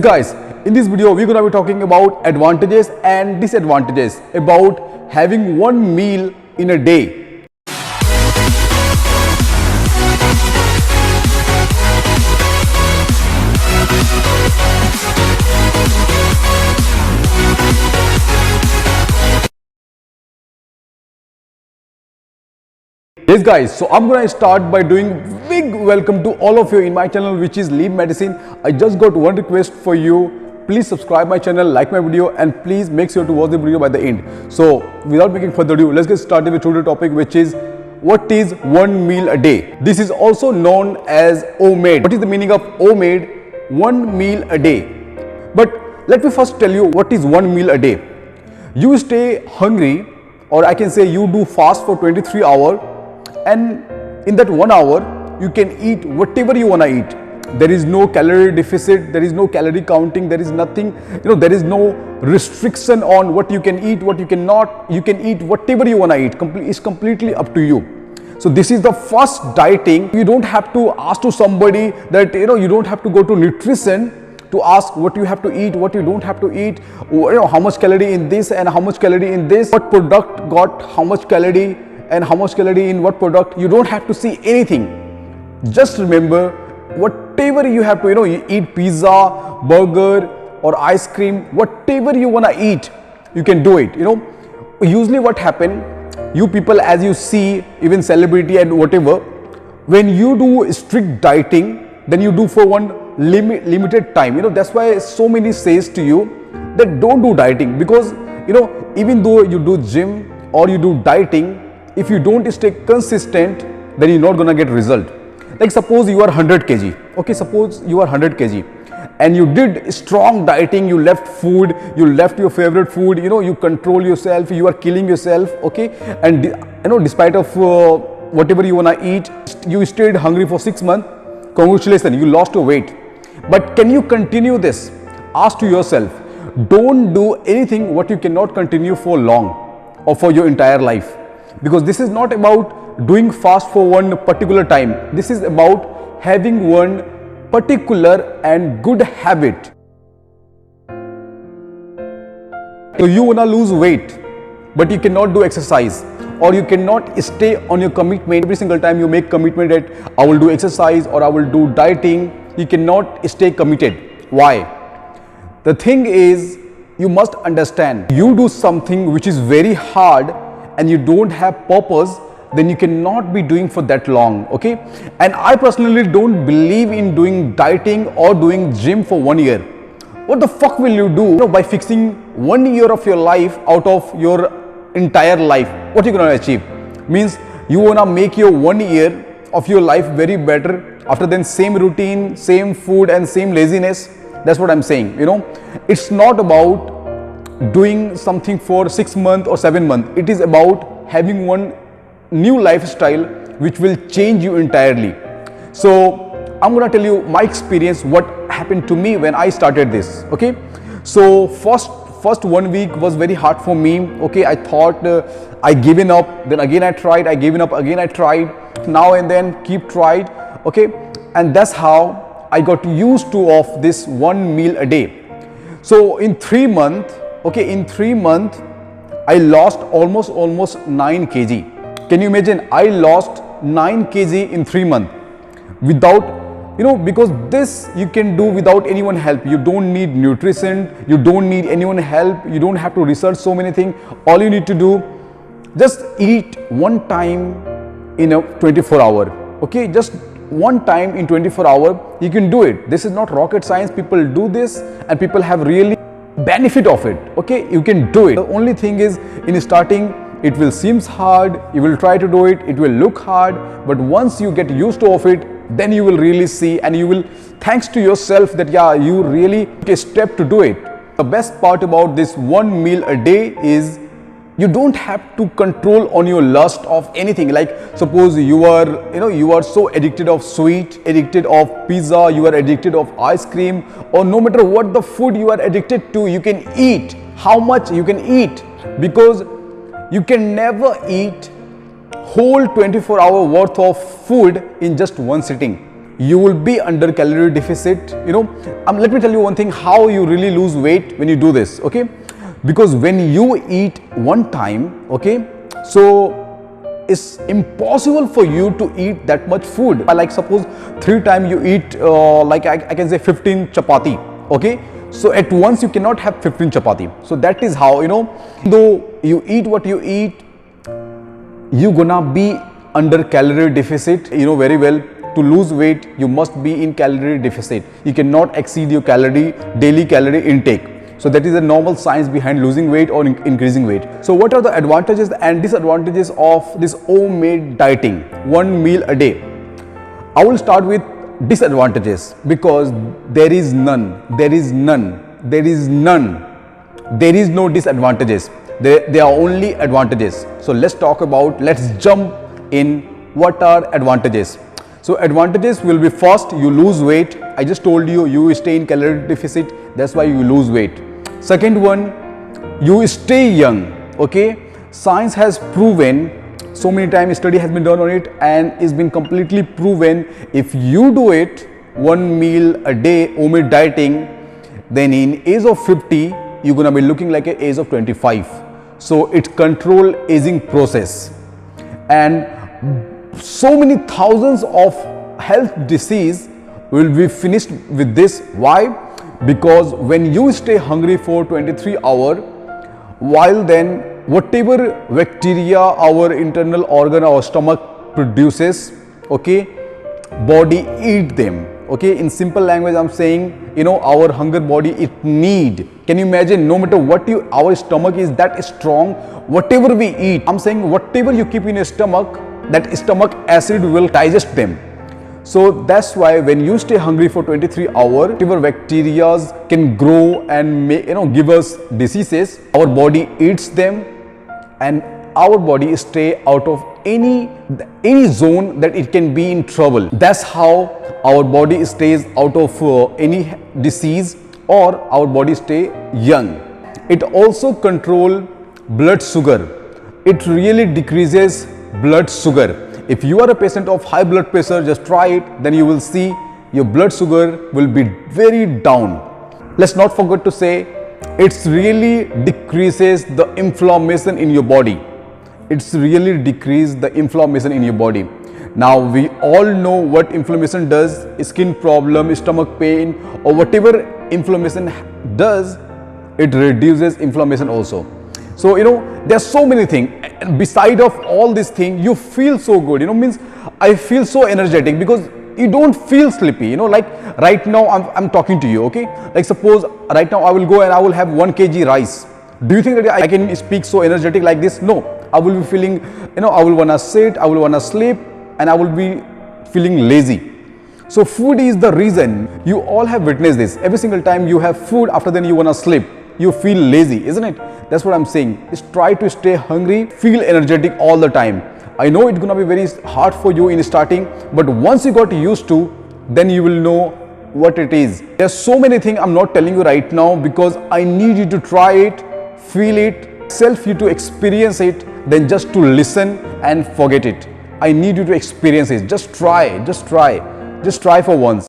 Guys, in this video we're gonna be talking about advantages and disadvantages about having one meal in a day. Yes guys, so I'm gonna start by doing big welcome to all of you in my channel, which is Leap Medicine. I just got one request for you. Please subscribe my channel, like my video, and please make sure to watch the video by the end. So without making further ado, let's get started with today's topic, which is what is one meal a day. This is also known as OMAD. What is the meaning of OMAD? One meal a day. But let me first tell you what is one meal a day. You stay hungry, or I can say you do fast for 23 hours, and in that 1 hour you can eat whatever you want to eat. There is no calorie deficit, there is no calorie counting, there is nothing, there is no restriction on what you can eat, what you cannot. You can eat whatever you want to eat. It's completely up to you. So this is the first dieting. You don't have to ask to somebody that, you don't have to go to nutrition to ask what you have to eat, what you don't have to eat, how much calorie in this and how much calorie in this, what product got how much calorie and how much calorie in what product. You don't have to see anything. Just remember, whatever you have to, you eat pizza, burger or ice cream, whatever you want to eat, you can do it. Usually what happen, you people, as you see, even celebrity and whatever, when you do strict dieting, then you do for one limited time. That's why so many says to you that don't do dieting, because even though you do gym or you do dieting, if you don't stay consistent, then you're not gonna get result. Like suppose you are 100 kg. Okay, suppose you are 100 kg and you did strong dieting, you left food, you left your favorite food, you control yourself, you are killing yourself, okay, and despite of whatever you wanna eat, you stayed hungry for 6 months. Congratulations, you lost your weight. But can you continue this? Ask to yourself. Don't do anything what you cannot continue for long or for your entire life. Because this is not about doing fast for one particular time. This is about having one particular and good habit. So you want to lose weight, but you cannot do exercise, or you cannot stay on your commitment. Every single time you make commitment that I will do exercise or I will do dieting, you cannot stay committed. Why? The thing is, you must understand, you do something which is very hard and you don't have purpose, then you cannot be doing for that long, okay? And I personally don't believe in doing dieting or doing gym for 1 year. What the fuck will you do by fixing 1 year of your life out of your entire life? What are you gonna achieve? Means you wanna make your 1 year of your life very better after then same routine, same food and same laziness. That's what I'm saying. It's not about doing something for 6 months or 7 months. It is about having one new lifestyle which will change you entirely. So I'm gonna tell you my experience, what happened to me when I started this. Okay, so first 1 week was very hard for me. Okay, I thought I given up, then again I tried, I given up, again I tried, now and then keep tried. Okay, and that's how I got used to of this one meal a day. So in 3 months, okay, in 3 months, I lost almost 9 kg. Can you imagine? I lost 9 kg in 3 months without, because this you can do without anyone help. You don't need nutrition, you don't need anyone help, you don't have to research so many things. All you need to do, just eat one time in a 24 hour. Okay, just one time in 24 hours, you can do it. This is not rocket science. People do this and people have really benefit of it. Okay, you can do it. The only thing is, in starting it will seems hard, you will try to do it, it will look hard, but once you get used to of it, then you will really see, and you will thanks to yourself that yeah, you really take a step to do it. The best part about this one meal a day is you don't have to control on your lust of anything. Like suppose you are so addicted of sweet, addicted of pizza, you are addicted of ice cream, or no matter what the food you are addicted to, you can eat how much you can eat, because you can never eat whole 24-hour worth of food in just one sitting. you will be under calorie deficit. Let me tell you one thing, how you really lose weight when you do this, okay? Because when you eat one time, okay, so it's impossible for you to eat that much food. Like suppose 3 times you eat like I can say 15 chapati, okay? So at once you cannot have 15 chapati. So that is how, though you eat what you eat, you gonna be under calorie deficit, very well. To lose weight, you must be in calorie deficit. You cannot exceed your daily calorie intake. So that is the normal science behind losing weight or increasing weight. So what are the advantages and disadvantages of this homemade dieting, 1 meal a day? I will start with disadvantages, because there is none. There is no disadvantages. There are only advantages. So let's jump in what are advantages. So advantages will be, first, you lose weight. I just told you, you stay in calorie deficit, that's why you lose weight. Second one, you stay young, okay? Science has proven, so many times study has been done on it, and it's been completely proven, if you do it 1 meal a day, homemade dieting, then in age of 50, you're gonna be looking like an age of 25. So it control aging process. And so many thousands of health disease will be finished with this. Why? Because when you stay hungry for 23 hours, while then whatever bacteria our internal organ, our stomach produces, okay, body eat them. Okay, in simple language I'm saying, our hunger body, it need. Can you imagine, no matter what our stomach is that strong, whatever we eat, I'm saying whatever you keep in your stomach, that stomach acid will digest them. So that's why when you stay hungry for 23 hours, whatever bacteria can grow and give us diseases, our body eats them, and our body stay out of any zone that it can be in trouble. That's how our body stays out of any disease, or our body stay young. It also control blood sugar. It really decreases blood sugar. If you are a patient of high blood pressure, just try it, then you will see your blood sugar will be very down. Let's not forget to say, it really decreases the inflammation in your body. It's really decrease the inflammation in your body. Now we all know what inflammation does, skin problem, stomach pain, or whatever inflammation does, it reduces inflammation also. So there's so many things. Beside of all these things, you feel so good, means I feel so energetic, because you don't feel sleepy, like right now I'm talking to you, okay? Like suppose right now I will go and I will have 1 kg rice. Do you think that I can speak so energetic like this? No. I will be feeling, I will wanna sit, I will wanna sleep, and I will be feeling lazy. So food is the reason. You all have witnessed this. Every single time you have food, after then you wanna sleep, you feel lazy, isn't it? That's what I'm saying. Just try to stay hungry, feel energetic all the time. I know it's gonna be very hard for you in starting, but once you got used to, then you will know what it is. There's so many things I'm not telling you right now, because I need you to try it, feel it, self you to experience it, then just to listen and forget it. I need you to experience it. Just try for once.